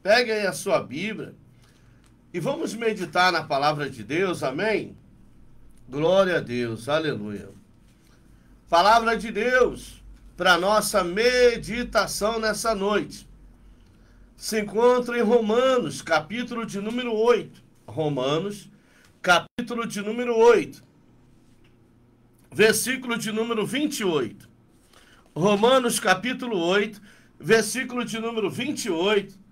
Pegue aí a sua Bíblia e vamos meditar na palavra de Deus, amém? Glória a Deus, aleluia. Palavra de Deus para nossa meditação nessa noite se encontra em Romanos, capítulo de número 8. Romanos, capítulo de número 8, versículo de número 28. Romanos, capítulo 8, versículo de número 28.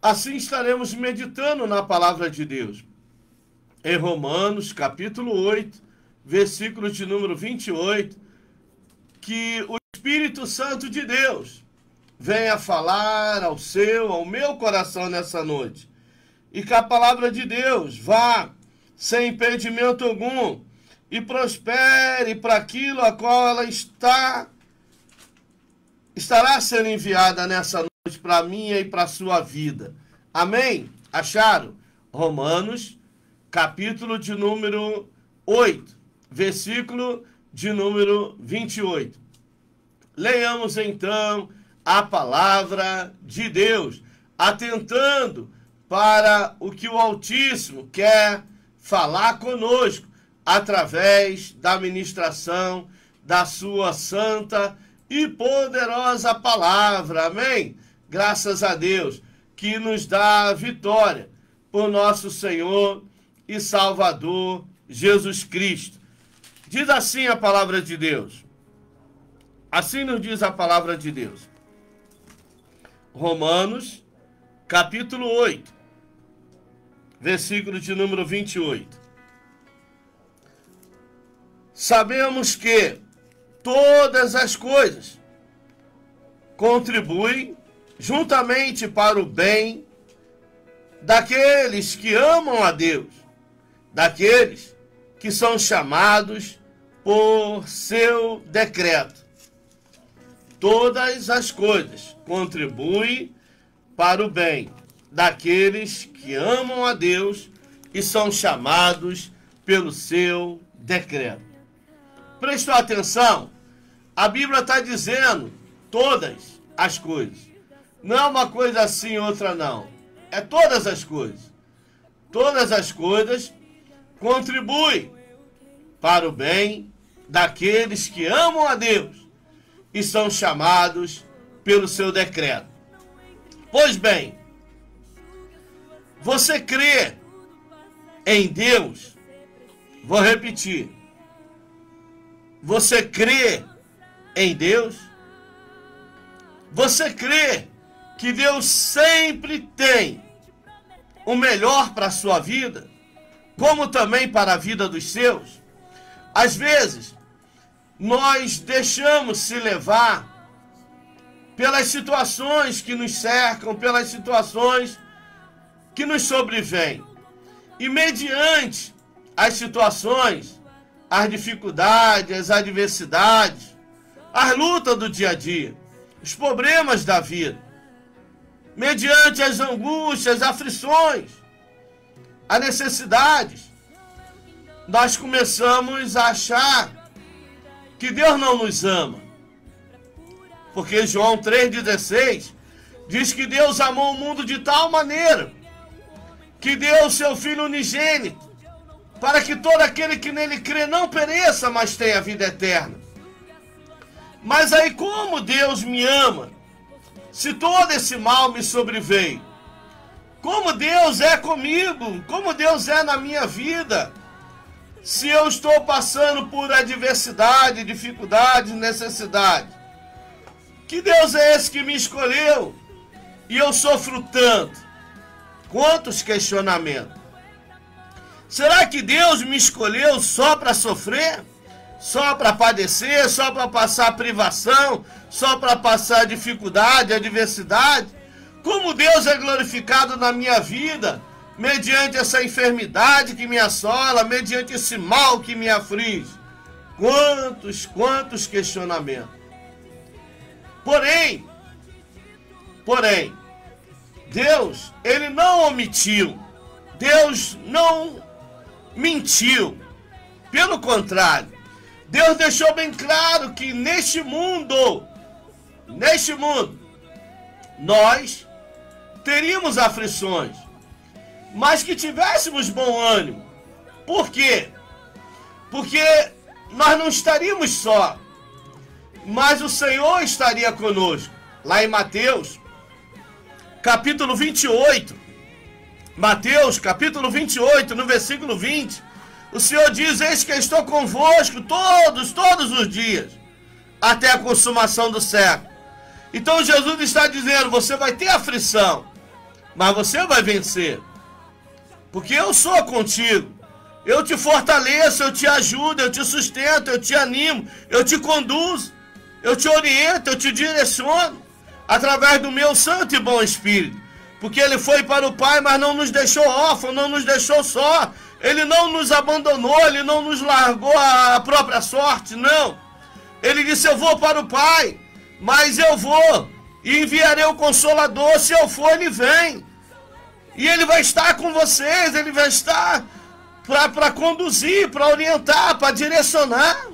Assim estaremos meditando na palavra de Deus. Em Romanos, capítulo 8, versículo de número 28, que o Espírito Santo de Deus venha falar ao meu coração nessa noite. E que a palavra de Deus vá sem impedimento algum e prospere para aquilo a qual ela estará sendo enviada nessa noite para a minha e para a sua vida. Amém? Acharam? Romanos, capítulo de número 8, versículo de número 28. Leiamos então a palavra de Deus, atentando para o que o Altíssimo quer falar conosco através da ministração da sua santa e poderosa palavra, amém? Graças a Deus, que nos dá a vitória por nosso Senhor e Salvador Jesus Cristo. Diz assim a palavra de Deus. Assim nos diz a palavra de Deus. Romanos, capítulo 8, versículo de número 28. Sabemos que todas as coisas contribuem juntamente para o bem daqueles que amam a Deus, daqueles que são chamados por seu decreto. Todas as coisas contribuem para o bem daqueles que amam a Deus e são chamados pelo seu decreto. Prestou atenção? A Bíblia está dizendo todas as coisas. Não é uma coisa assim, outra não. É todas as coisas. Todas as coisas contribuem para o bem daqueles que amam a Deus e são chamados pelo seu decreto. Pois bem, você crê em Deus? Vou repetir. Você crê em Deus? Você crê que Deus sempre tem o melhor para a sua vida, como também para a vida dos seus? Às vezes, nós deixamos se levar pelas situações que nos cercam, pelas situações que nos sobrevêm. E mediante as situações, as dificuldades, as adversidades, as lutas do dia a dia, os problemas da vida, mediante as angústias, as aflições, as necessidades, nós começamos a achar que Deus não nos ama. Porque João 3,16 diz que Deus amou o mundo de tal maneira que deu o seu Filho unigênito, para que todo aquele que nele crê não pereça, mas tenha vida eterna. Mas aí como Deus me ama, se todo esse mal me sobreveio? Como Deus é comigo? Como Deus é na minha vida? Se eu estou passando por adversidade, dificuldade, necessidade. Que Deus é esse que me escolheu? E eu sofro tanto. Quantos questionamentos. Será que Deus me escolheu só para sofrer? Só para padecer? Só para passar privação? Só para passar dificuldade, adversidade? Como Deus é glorificado na minha vida, mediante essa enfermidade que me assola, mediante esse mal que me aflige? Quantos questionamentos. Porém, Deus, Ele não omitiu, Deus não mentiu. Pelo contrário, Deus deixou bem claro que neste mundo, nós teríamos aflições, mas que tivéssemos bom ânimo. Por quê? Porque nós não estaríamos só, mas o Senhor estaria conosco. Lá em Mateus, capítulo 28, Mateus, capítulo 28, no versículo 20, o Senhor diz: eis que estou convosco todos os dias, até a consumação do século. Então Jesus está dizendo: você vai ter aflição, mas você vai vencer, porque eu sou contigo. Eu te fortaleço, eu te ajudo, eu te sustento, eu te animo, eu te conduzo, eu te oriento, eu te direciono, através do meu santo e bom Espírito. Porque Ele foi para o Pai, mas não nos deixou órfãos, não nos deixou só. Ele não nos abandonou, Ele não nos largou à própria sorte, não. Ele disse: eu vou para o Pai, mas eu vou e enviarei o Consolador. Se eu for, Ele vem. E Ele vai estar com vocês, Ele vai estar para conduzir, para orientar, para direcionar.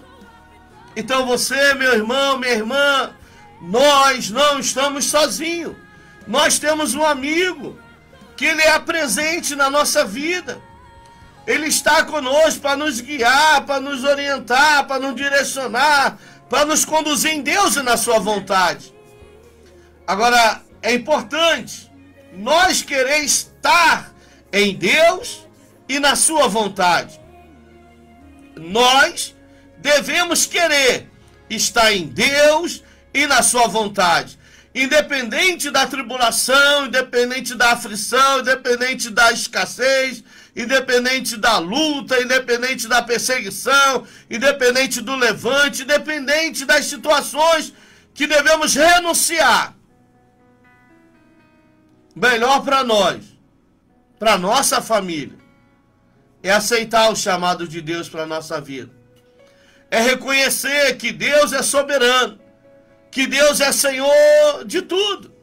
Então você, meu irmão, minha irmã, nós não estamos sozinhos. Nós temos um amigo que Ele é presente na nossa vida. Ele está conosco para nos guiar, para nos orientar, para nos direcionar, para nos conduzir em Deus e na sua vontade. Agora, é importante nós querer estar em Deus e na sua vontade. Nós devemos querer estar em Deus e na sua vontade. Independente da tribulação, independente da aflição, independente da escassez, independente da luta, independente da perseguição, independente do levante, independente das situações que devemos renunciar. Melhor para nós, para nossa família, é aceitar o chamado de Deus para a nossa vida. É reconhecer que Deus é soberano, que Deus é Senhor de tudo.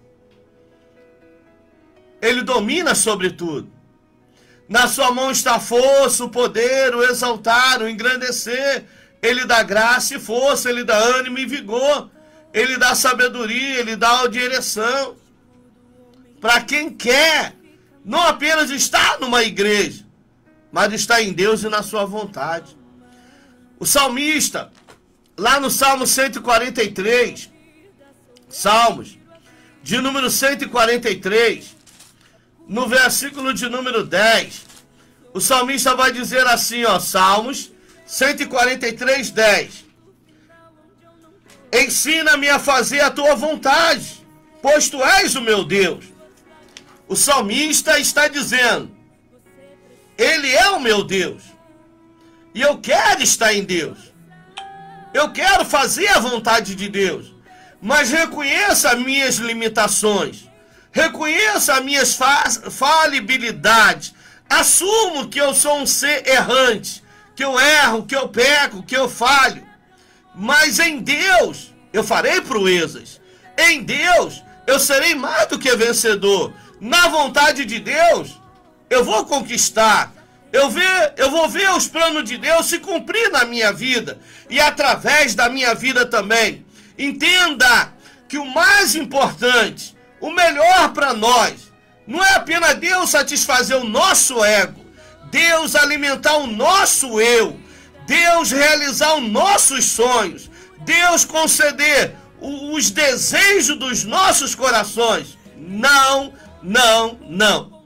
Ele domina sobre tudo. Na sua mão está a força, o poder, o exaltar, o engrandecer. Ele dá graça e força, Ele dá ânimo e vigor. Ele dá sabedoria, Ele dá a direção. Para quem quer, não apenas estar numa igreja, mas estar em Deus e na sua vontade. O salmista, lá no Salmo 143, Salmos, de número 143, no versículo de número 10, o salmista vai dizer assim, ó, Salmos 143, 10. Ensina-me a fazer a tua vontade, pois tu és o meu Deus. O salmista está dizendo: Ele é o meu Deus, e eu quero estar em Deus. Eu quero fazer a vontade de Deus, mas reconheça as minhas limitações, reconheça as minhas falibilidades, assumo que eu sou um ser errante, que eu erro, que eu peco, que eu falho, mas em Deus eu farei proezas, em Deus eu serei mais do que vencedor, na vontade de Deus eu vou conquistar, eu vou ver os planos de Deus se cumprir na minha vida e através da minha vida também. Entenda que o mais importante, o melhor para nós, não é apenas Deus satisfazer o nosso ego, Deus alimentar o nosso eu, Deus realizar os nossos sonhos, Deus conceder os desejos dos nossos corações. Não, não, não.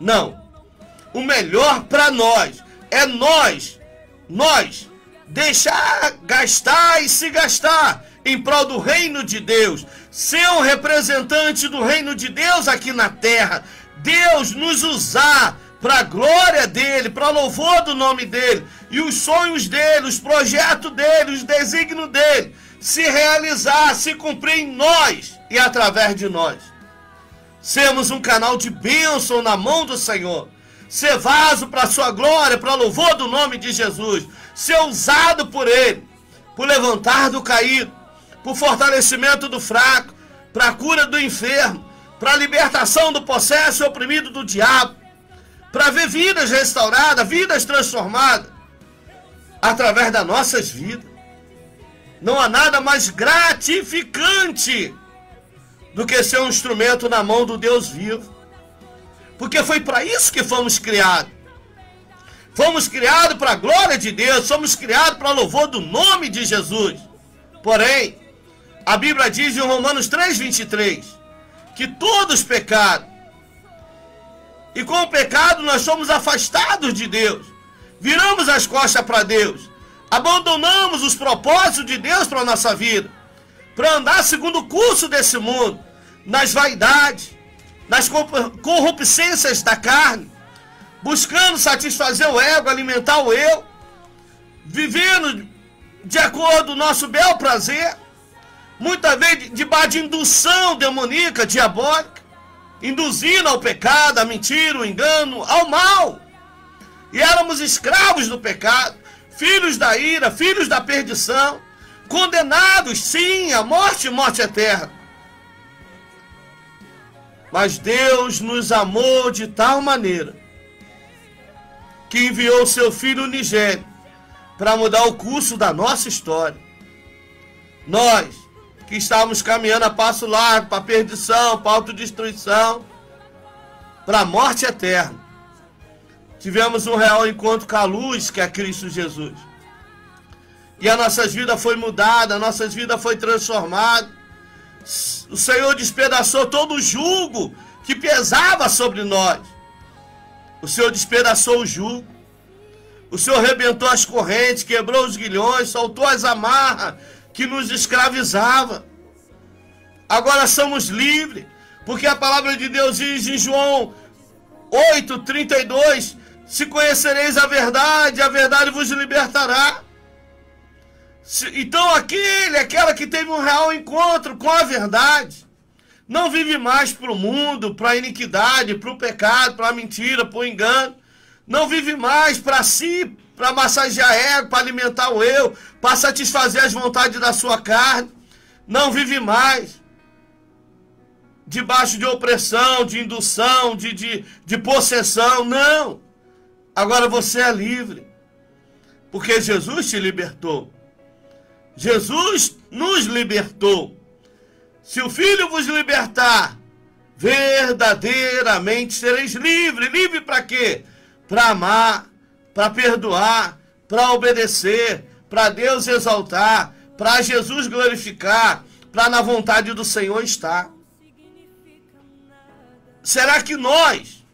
Não. O melhor para nós é nós deixar gastar e se gastar em prol do reino de Deus, ser um representante do reino de Deus aqui na terra, Deus nos usar para a glória dele, para o louvor do nome dele, e os sonhos dele, os projetos dele, os desígnios dele, se realizar, se cumprir em nós e através de nós. Sermos um canal de bênção na mão do Senhor, ser vaso para a sua glória, para o louvor do nome de Jesus, ser usado por ele, por levantar do caído, por fortalecimento do fraco, para a cura do enfermo, para a libertação do possesso e oprimido do diabo, para ver vidas restauradas, vidas transformadas, através das nossas vidas. Não há nada mais gratificante do que ser um instrumento na mão do Deus vivo. Porque foi para isso que fomos criados. Fomos criados para a glória de Deus, fomos criados para louvor do nome de Jesus. Porém, a Bíblia diz em Romanos 3:23 que todos pecaram. E com o pecado nós somos afastados de Deus. Viramos as costas para Deus. Abandonamos os propósitos de Deus para a nossa vida. Para andar segundo o curso desse mundo. Nas vaidades, nas corrupçências da carne. Buscando satisfazer o ego, alimentar o eu. Vivendo de acordo com o nosso bel prazer. Muitas vezes debaixo de indução demoníaca, diabólica. Induzindo ao pecado, à mentira, ao engano, ao mal. E éramos escravos do pecado, filhos da ira, filhos da perdição, condenados, sim, à morte e morte eterna. Mas Deus nos amou de tal maneira que enviou o seu Filho unigênito para mudar o curso da nossa história. Nós, que estávamos caminhando a passo largo para a perdição, para a autodestruição, para a morte eterna, tivemos um real encontro com a luz, que é Cristo Jesus. E as nossas vidas foi mudada, as nossas vidas foi transformada. O Senhor despedaçou todo o jugo que pesava sobre nós. O Senhor despedaçou o jugo. O Senhor arrebentou as correntes, quebrou os grilhões, soltou as amarras que nos escravizavam. Agora somos livres, porque a palavra de Deus diz em João 8:32, se conhecereis a verdade vos libertará. Então aquela que teve um real encontro com a verdade, não vive mais para o mundo, para a iniquidade, para o pecado, para a mentira, para o engano. Não vive mais para si, para massagear ego, para alimentar o eu, para satisfazer as vontades da sua carne. Não vive mais debaixo de opressão, de indução, de possessão. Não. Agora você é livre, porque Jesus te libertou. Jesus nos libertou. Se o Filho vos libertar, verdadeiramente sereis livres. Livre para quê? Para amar, para perdoar, para obedecer, para Deus exaltar, para Jesus glorificar, para na vontade do Senhor estar. Será que nós,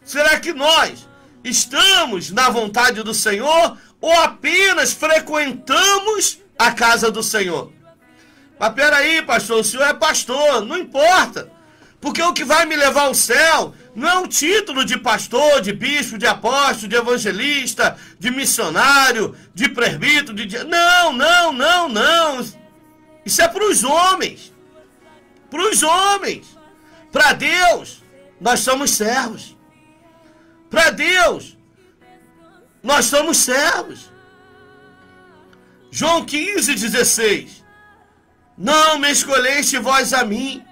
será que nós estamos na vontade do Senhor ou apenas frequentamos a casa do Senhor? Mas peraí, pastor, o senhor é pastor, não importa. Porque o que vai me levar ao céu não é um título de pastor, de bispo, de apóstolo, de evangelista, de missionário, de presbítero, Não. Isso é para os homens. Para os homens. Para Deus, nós somos servos. Para Deus, nós somos servos. João 15:16. Não me escolheste vós a mim,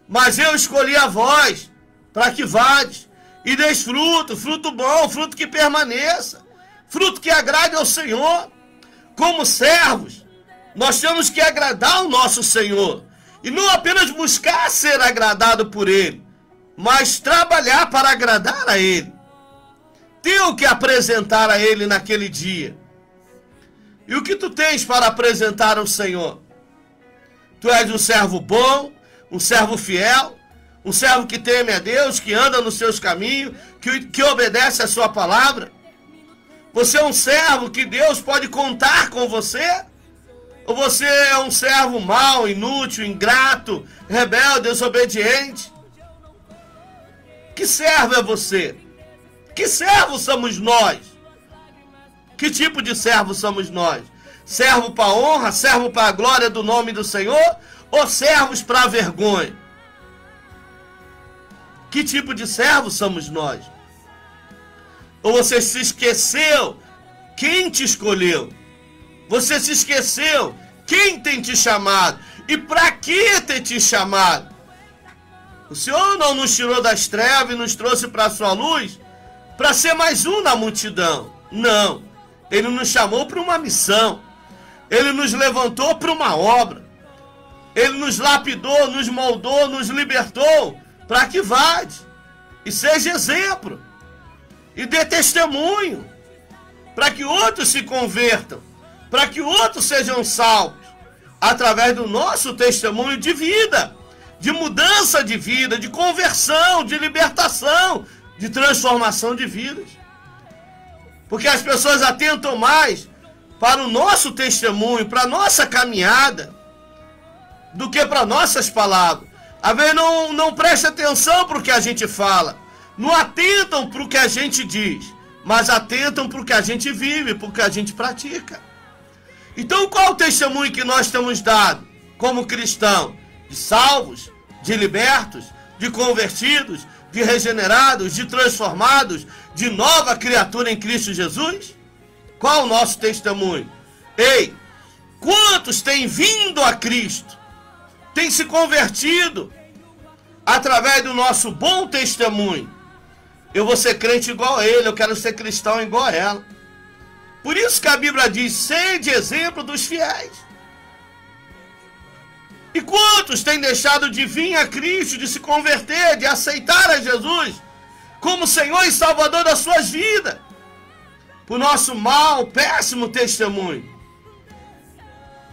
mas eu escolhi a vós, para que vades e deis fruto, fruto bom, fruto que permaneça, fruto que agrade ao Senhor. Como servos, nós temos que agradar ao nosso Senhor, e não apenas buscar ser agradado por Ele, mas trabalhar para agradar a Ele. Ter o que apresentar a Ele naquele dia. E o que tu tens para apresentar ao Senhor? Tu és um servo bom, um servo fiel, um servo que teme a Deus, que anda nos seus caminhos, que obedece a sua palavra. Você é um servo que Deus pode contar com você? Ou você é um servo mau, inútil, ingrato, rebelde, desobediente? Que servo é você? Que servo somos nós? Que tipo de servo somos nós? Servo para a honra, servo para a glória do nome do Senhor, ou servos para a vergonha? Que tipo de servo somos nós? Ou você se esqueceu quem te escolheu? Você se esqueceu quem tem te chamado? E para que tem te chamado? O Senhor não nos tirou das trevas e nos trouxe para a sua luz para ser mais um na multidão. Não. Ele nos chamou para uma missão. Ele nos levantou para uma obra. Ele nos lapidou, nos moldou, nos libertou para que vade e seja exemplo e dê testemunho para que outros se convertam, para que outros sejam salvos através do nosso testemunho de vida, de mudança de vida, de conversão, de libertação, de transformação de vidas. Porque as pessoas atentam mais para o nosso testemunho, para a nossa caminhada, do que para nossas palavras. Às vezes não presta atenção para o que a gente fala, não atentam para o que a gente diz, mas atentam para o que a gente vive, para o que a gente pratica. Então qual o testemunho que nós temos dado como cristão? De salvos, de libertos, de convertidos, de regenerados, de transformados, de nova criatura em Cristo Jesus? Qual o nosso testemunho? Ei, quantos têm vindo a Cristo, têm se convertido através do nosso bom testemunho? Eu vou ser crente igual a ele, eu quero ser cristão igual a ela. Por isso que a Bíblia diz, sede exemplo dos fiéis. E quantos têm deixado de vir a Cristo, de se converter, de aceitar a Jesus como Senhor e Salvador das suas vidas? Por nosso mau, péssimo testemunho.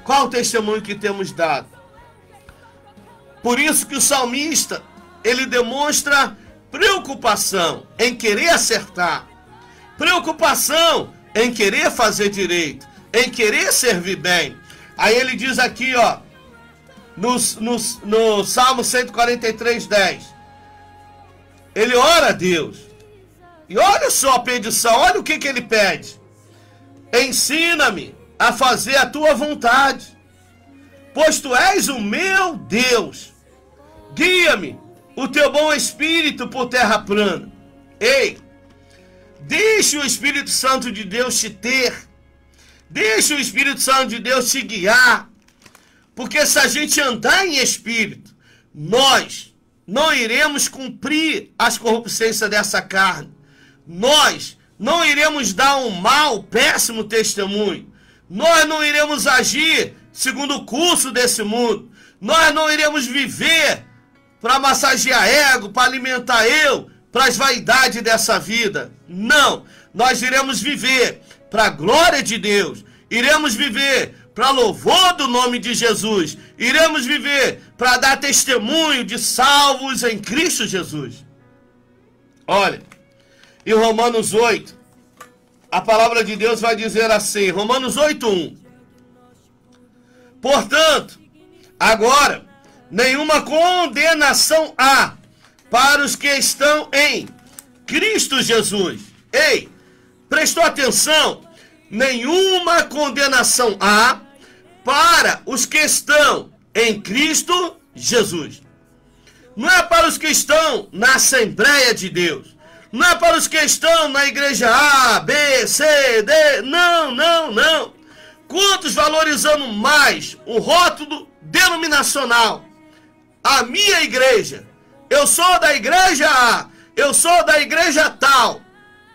Qual o testemunho que temos dado? Por isso que o salmista, ele demonstra preocupação em querer acertar, preocupação em querer fazer direito, em querer servir bem. Aí ele diz aqui, ó, no Salmo 143, 10, ele ora a Deus, e olha só a petição, olha o que ele pede: ensina-me a fazer a tua vontade, pois tu és o meu Deus, guia-me o teu bom espírito por terra plana. Ei, deixe o Espírito Santo de Deus te ter, deixe o Espírito Santo de Deus te guiar, porque se a gente andar em espírito, nós não iremos cumprir as corrupções dessa carne, nós não iremos dar um mau, péssimo testemunho, nós não iremos agir segundo o curso desse mundo, nós não iremos viver para massagear ego, para alimentar eu, para as vaidades dessa vida. Não, nós iremos viver para a glória de Deus, iremos viver para louvor do nome de Jesus, iremos viver para dar testemunho de salvos em Cristo Jesus. Olha, em Romanos 8, a palavra de Deus vai dizer assim, Romanos 8:1. Portanto, agora, nenhuma condenação há para os que estão em Cristo Jesus. Ei, prestou atenção? Nenhuma condenação há para os que estão em Cristo Jesus. Não é para os que estão na Assembleia de Deus. Não é para os que estão na igreja A, B, C, D. Não, não, não. Quantos valorizando mais o rótulo denominacional? A minha igreja. Eu sou da igreja A. Eu sou da igreja tal.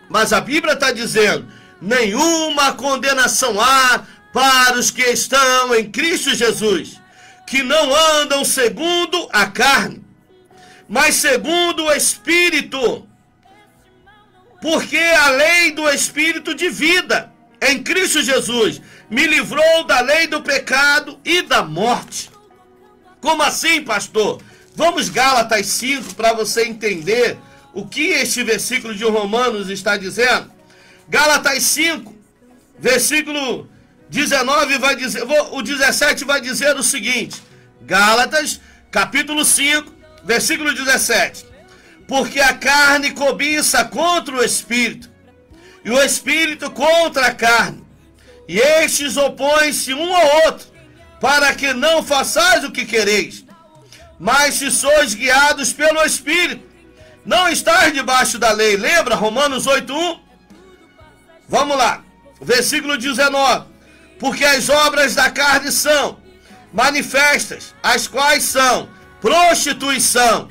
Mas a Bíblia está dizendo, nenhuma condenação há para os que estão em Cristo Jesus, que não andam segundo a carne, mas segundo o Espírito. Porque a lei do Espírito de vida em Cristo Jesus me livrou da lei do pecado e da morte. Como assim, pastor? Vamos Gálatas 5 para você entender o que este versículo de Romanos está dizendo. Gálatas 5, versículo 19 vai dizer, o 17 vai dizer o seguinte. Gálatas, capítulo 5, versículo 17. Porque a carne cobiça contra o Espírito, e o Espírito contra a carne, e estes opõem-se um ao outro, para que não façais o que quereis. Mas se sois guiados pelo Espírito, não estáis debaixo da lei. Lembra Romanos 8:1? Vamos lá, versículo 19. Porque as obras da carne são manifestas, as quais são prostituição.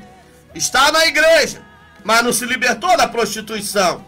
Está na igreja, mas não se libertou da prostituição.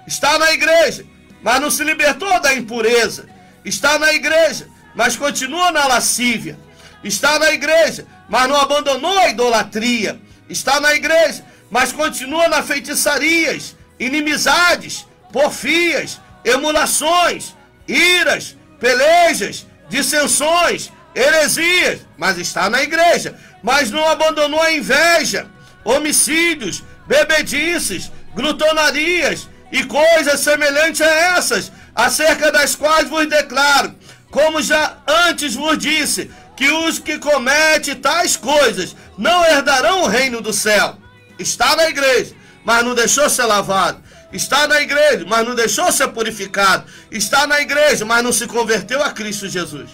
Está na igreja, mas não se libertou da impureza. Está na igreja, mas continua na lascívia. Está na igreja, mas não abandonou a idolatria. Está na igreja, mas continua nas feitiçarias, inimizades, porfias, emulações, iras, pelejas, dissensões, heresias. Mas está na igreja, mas não abandonou a inveja, homicídios, bebedices, glutonarias e coisas semelhantes a essas, acerca das quais vos declaro, como já antes vos disse, que os que cometem tais coisas não herdarão o reino do céu. Está na igreja, mas não deixou ser lavado. Está na igreja, mas não deixou ser purificado. Está na igreja, mas não se converteu a Cristo Jesus.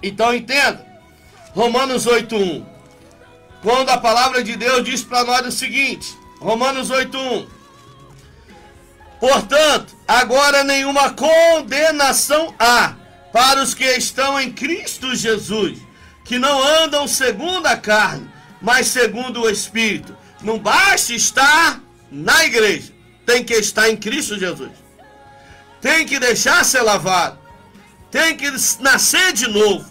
Então entenda, Romanos 8:1, quando a palavra de Deus diz para nós o seguinte, Romanos 8:1, portanto, agora nenhuma condenação há para os que estão em Cristo Jesus, que não andam segundo a carne, mas segundo o Espírito. Não basta estar na igreja, tem que estar em Cristo Jesus. Tem que deixar ser lavado, tem que nascer de novo,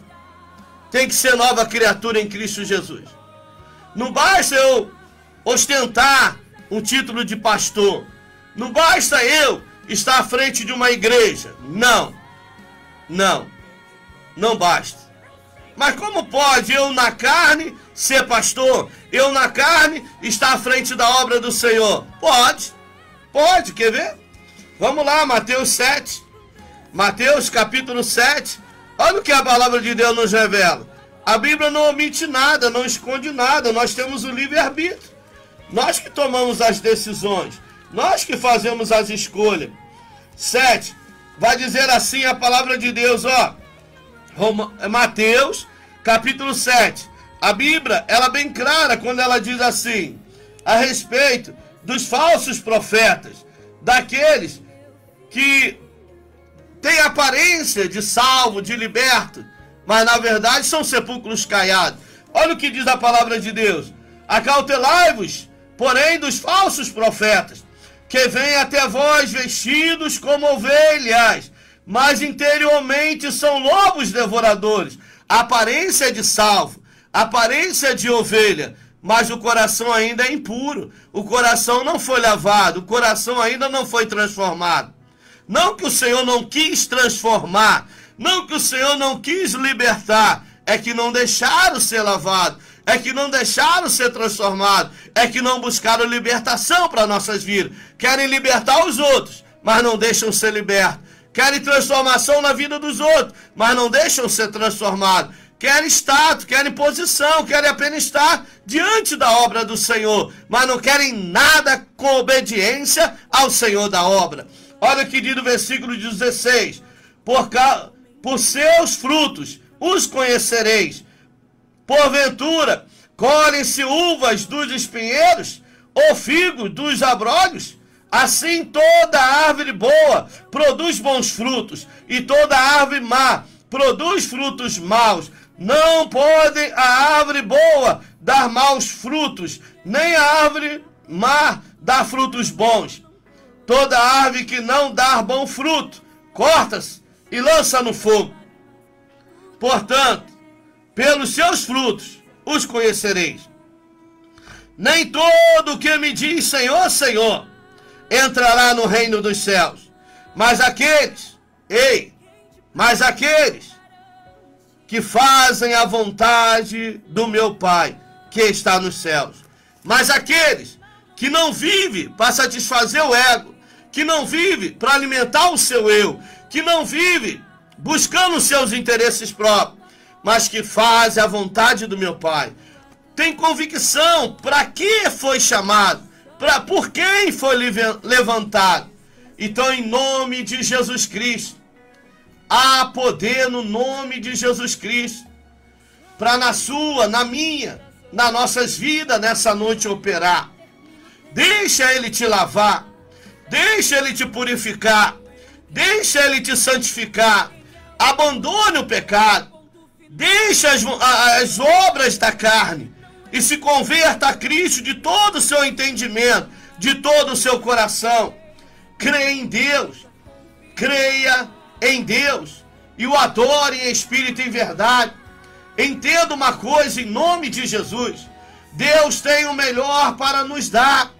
tem que ser nova criatura em Cristo Jesus. Não basta eu ostentar um título de pastor, não basta eu estar à frente de uma igreja, não basta. Mas como pode eu na carne ser pastor? Eu na carne estar à frente da obra do Senhor? Pode, quer ver? Vamos lá, Mateus 7. Mateus capítulo 7. Olha o que a palavra de Deus nos revela. A Bíblia não omite nada, não esconde nada. Nós temos o livre-arbítrio. Nós que tomamos as decisões. Nós que fazemos as escolhas. 7. Vai dizer assim a palavra de Deus, ó. Mateus, capítulo 7. A Bíblia, ela é bem clara quando ela diz assim, a respeito dos falsos profetas, daqueles que têm aparência de salvo, de liberto, mas na verdade são sepulcros caiados. Olha o que diz a palavra de Deus. Acautelai-vos, porém, dos falsos profetas, que vêm até vós vestidos como ovelhas, mas interiormente são lobos devoradores. A aparência é de salvo, a aparência é de ovelha, mas o coração ainda é impuro. O coração não foi lavado, o coração ainda não foi transformado. Não que o Senhor não quis transformar, não que o Senhor não quis libertar, é que não deixaram ser lavado, é que não deixaram ser transformado, é que não buscaram libertação para nossas vidas. Querem libertar os outros, mas não deixam ser libertos. Querem transformação na vida dos outros, mas não deixam ser transformados. Querem status, querem posição, querem apenas estar diante da obra do Senhor, mas não querem nada com obediência ao Senhor da obra. Olha o que diz no versículo 16. Por seus frutos os conhecereis. Porventura, colhem-se uvas dos espinheiros, ou figos dos abrolhos? Assim toda árvore boa produz bons frutos, e toda árvore má produz frutos maus. Não pode a árvore boa dar maus frutos, nem a árvore má dar frutos bons. Toda árvore que não dá bom fruto, corta-se e lança no fogo. Portanto, pelos seus frutos os conhecereis. Nem todo que me diz Senhor, Senhor, entrará no reino dos céus, mas aqueles que fazem a vontade do meu Pai, que está nos céus. Mas aqueles que não vivem para satisfazer o ego, que não vivem para alimentar o seu eu, que não vivem buscando os seus interesses próprios, mas que fazem a vontade do meu Pai, tem convicção para que foi chamado, por quem foi levantado. Então, em nome de Jesus Cristo, há poder no nome de Jesus Cristo, para na sua, na minha, nas nossas vidas, nessa noite operar. Deixa Ele te lavar, deixa Ele te purificar, deixa Ele te santificar, abandone o pecado, deixa as obras da carne e se converta a Cristo de todo o seu entendimento, de todo o seu coração. Creia em Deus, creia em Deus e o adore em espírito e em verdade. Entenda uma coisa em nome de Jesus. Deus tem o melhor para nos dar.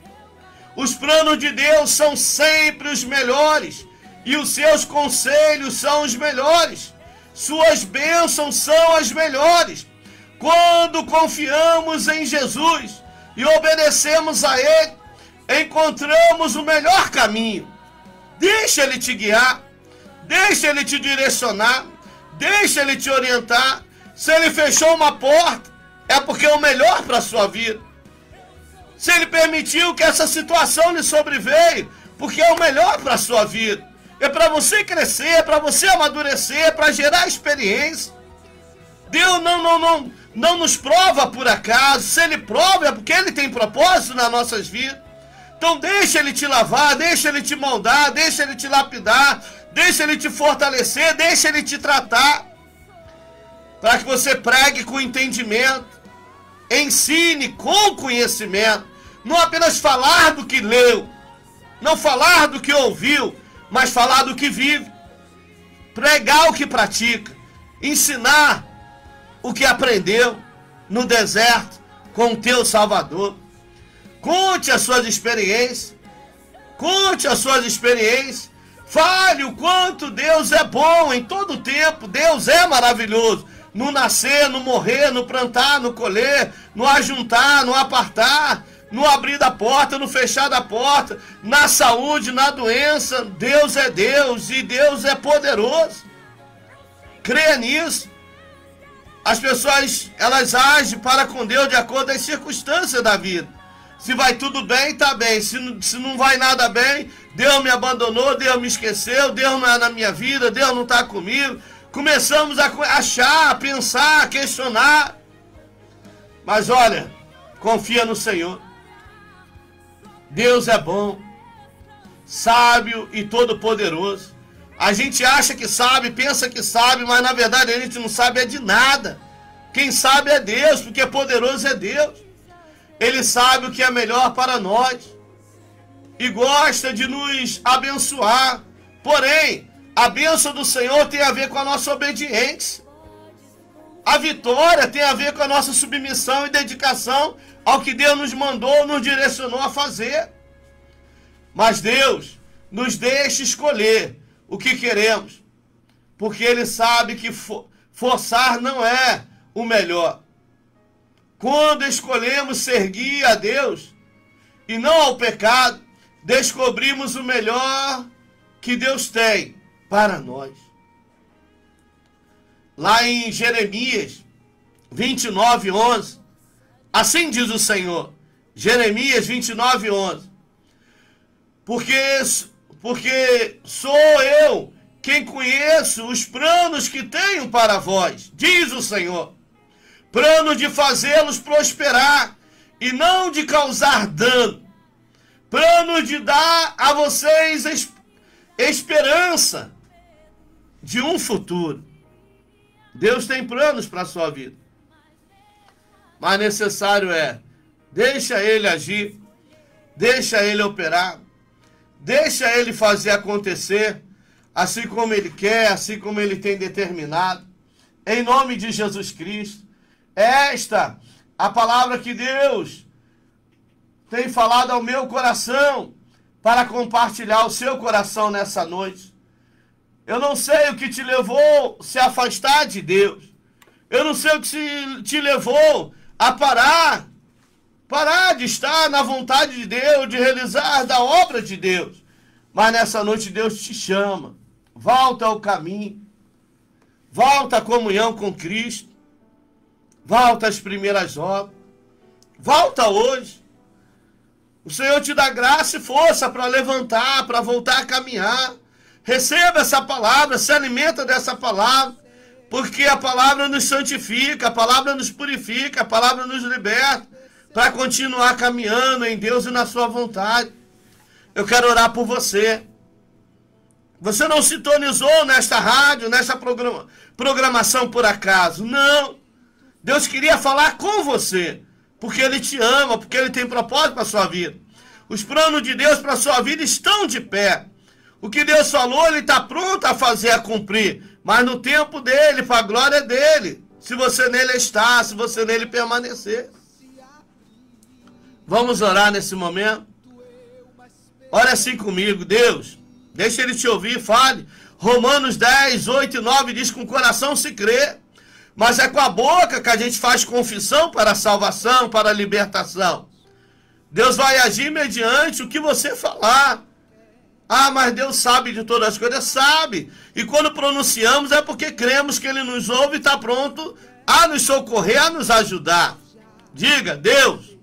Os planos de Deus são sempre os melhores. E os seus conselhos são os melhores. Suas bênçãos são as melhores. Quando confiamos em Jesus e obedecemos a Ele, encontramos o melhor caminho. Deixa Ele te guiar. Deixa Ele te direcionar. Deixa Ele te orientar. Se Ele fechou uma porta, é porque é o melhor para a sua vida. Se Ele permitiu que essa situação lhe sobreveio, porque é o melhor para a sua vida. É para você crescer, é para você amadurecer, é para gerar experiência. Deus não nos prova por acaso. Se Ele prova, é porque Ele tem propósito nas nossas vidas. Então deixa Ele te lavar, deixa Ele te moldar, deixa Ele te lapidar, deixa Ele te fortalecer, deixa Ele te tratar. Para que você pregue com entendimento, ensine com conhecimento, não apenas falar do que leu, não falar do que ouviu, mas falar do que vive, pregar o que pratica, ensinar o que aprendeu no deserto com o teu Salvador. Conte as suas experiências, fale o quanto Deus é bom em todo o tempo. Deus é maravilhoso. No nascer, no morrer, no plantar, no colher, no ajuntar, no apartar, no abrir da porta, no fechar da porta, na saúde, na doença. Deus é Deus e Deus é poderoso. Creia nisso. As pessoas, elas agem para com Deus de acordo com as circunstâncias da vida. Se vai tudo bem, está bem. Se não vai nada bem, Deus me abandonou, Deus me esqueceu, Deus não é na minha vida, Deus não está comigo. Começamos a achar, a pensar, a questionar. Mas olha, confia no Senhor. Deus é bom, sábio e todo-poderoso. A gente acha que sabe, pensa que sabe, mas na verdade a gente não sabe é de nada. Quem sabe é Deus, porque poderoso é Deus. Ele sabe o que é melhor para nós e gosta de nos abençoar. Porém, a bênção do Senhor tem a ver com a nossa obediência. A vitória tem a ver com a nossa submissão e dedicação ao que Deus nos mandou, nos direcionou a fazer. Mas Deus nos deixa escolher o que queremos, porque Ele sabe que forçar não é o melhor. Quando escolhemos seguir a Deus e não ao pecado, descobrimos o melhor que Deus tem para nós. Lá em Jeremias 29:11, assim diz o Senhor, Jeremias 29:11, porque sou eu quem conheço os planos que tenho para vós, diz o Senhor, planos de fazê-los prosperar e não de causar dano, planos de dar a vocês esperança de um futuro. Deus tem planos para a sua vida, mas necessário deixa Ele agir, deixa Ele operar, deixa Ele fazer acontecer, assim como Ele quer, assim como Ele tem determinado, em nome de Jesus Cristo. Esta a palavra que Deus tem falado ao meu coração para compartilhar o seu coração nessa noite. Eu não sei o que te levou a se afastar de Deus. Eu não sei o que te levou a parar de estar na vontade de Deus, de realizar da obra de Deus. Mas nessa noite Deus te chama. Volta ao caminho. Volta à comunhão com Cristo. Volta às primeiras obras. Volta hoje. O Senhor te dá graça e força para levantar, para voltar a caminhar. Receba essa palavra, se alimenta dessa palavra, porque a palavra nos santifica, a palavra nos purifica, a palavra nos liberta, para continuar caminhando em Deus e na sua vontade. Eu quero orar por você. Você não sintonizou nesta rádio, nesta programação por acaso. Não. Deus queria falar com você, porque Ele te ama, porque Ele tem propósito para a sua vida. Os planos de Deus para a sua vida estão de pé. O que Deus falou, Ele está pronto a fazer, a cumprir. Mas no tempo dEle, para a glória dEle. se você nele está, se você nele permanecer. Vamos orar nesse momento? Ora assim comigo. Deus, deixa ele te ouvir, fale. Romanos 10, 8 e 9 diz: com o coração se crê, mas é com a boca que a gente faz confissão para a salvação, para a libertação. Deus vai agir mediante o que você falar. Ah, mas Deus sabe de todas as coisas. Sabe. E quando pronunciamos é porque cremos que Ele nos ouve e está pronto a nos socorrer, a nos ajudar. Diga: Deus,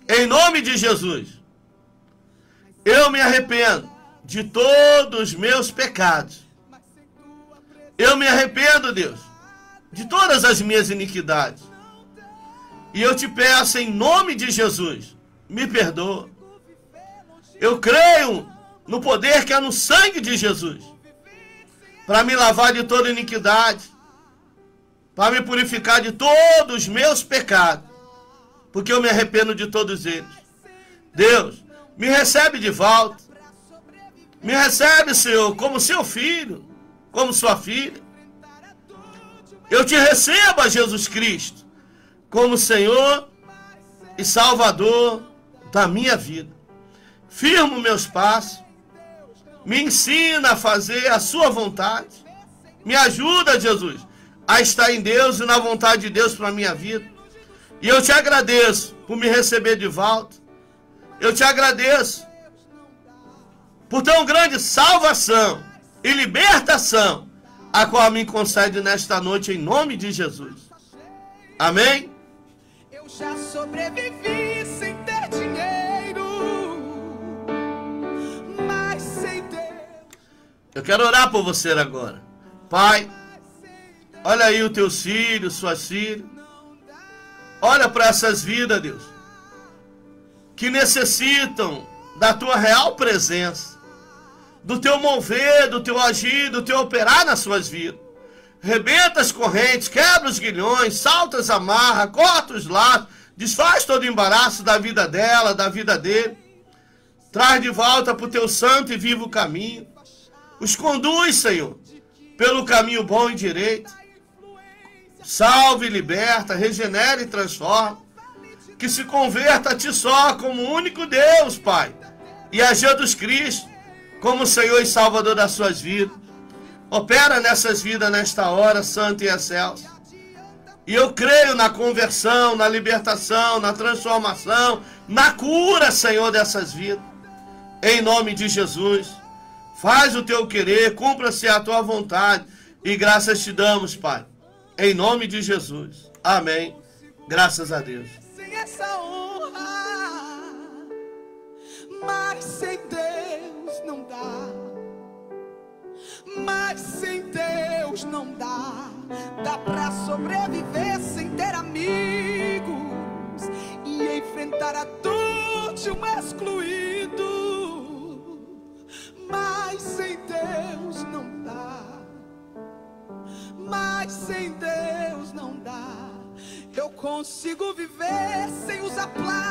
em nome de Jesus, eu me arrependo de todos os meus pecados. Eu me arrependo, Deus, de todas as minhas iniquidades. E eu te peço em nome de Jesus, me perdoa. Eu creio no poder que há no sangue de Jesus, para me lavar de toda iniquidade, para me purificar de todos os meus pecados, porque eu me arrependo de todos eles. Deus, me recebe de volta. Me recebe, Senhor, como seu filho, como sua filha. Eu te recebo, Jesus Cristo, como Senhor e Salvador da minha vida. Firmo meus passos, me ensina a fazer a sua vontade. Me ajuda, Jesus, a estar em Deus e na vontade de Deus para a minha vida. E eu te agradeço por me receber de volta. Eu te agradeço por tão grande salvação e libertação, a qual me concede nesta noite, em nome de Jesus. Amém? Eu já sobrevivi sem ter dinheiro, mas sem Deus. Eu quero orar por você agora. Pai, olha aí os teus filhos, suas filhas. Olha para essas vidas, Deus, que necessitam da tua real presença, do teu mover, do teu agir, do teu operar nas suas vidas. Rebenta as correntes, quebra os guilhões, salta as amarras, corta os laços, desfaz todo o embaraço da vida dela, da vida dele. Traz de volta para o teu santo e vivo caminho. Os conduz, Senhor, pelo caminho bom e direito. Salve, liberta, regenera e transforma. Que se converta a ti só como único Deus, Pai, e a Jesus Cristo como Senhor e Salvador das suas vidas. Opera nessas vidas nesta hora, santa e excelsa. E eu creio na conversão, na libertação, na transformação, na cura, Senhor, dessas vidas. Em nome de Jesus, faz o teu querer, cumpra-se a tua vontade, e graças te damos, Pai. Em nome de Jesus. Amém. Graças a Deus. Sem essa honra, mas sem Deus não dá. Mas sem Deus não dá. Dá pra sobreviver sem ter amigos e enfrentar a dor de um excluído. Mas sem Deus não dá. Mas sem Deus não dá. Eu consigo viver sem usar plástico.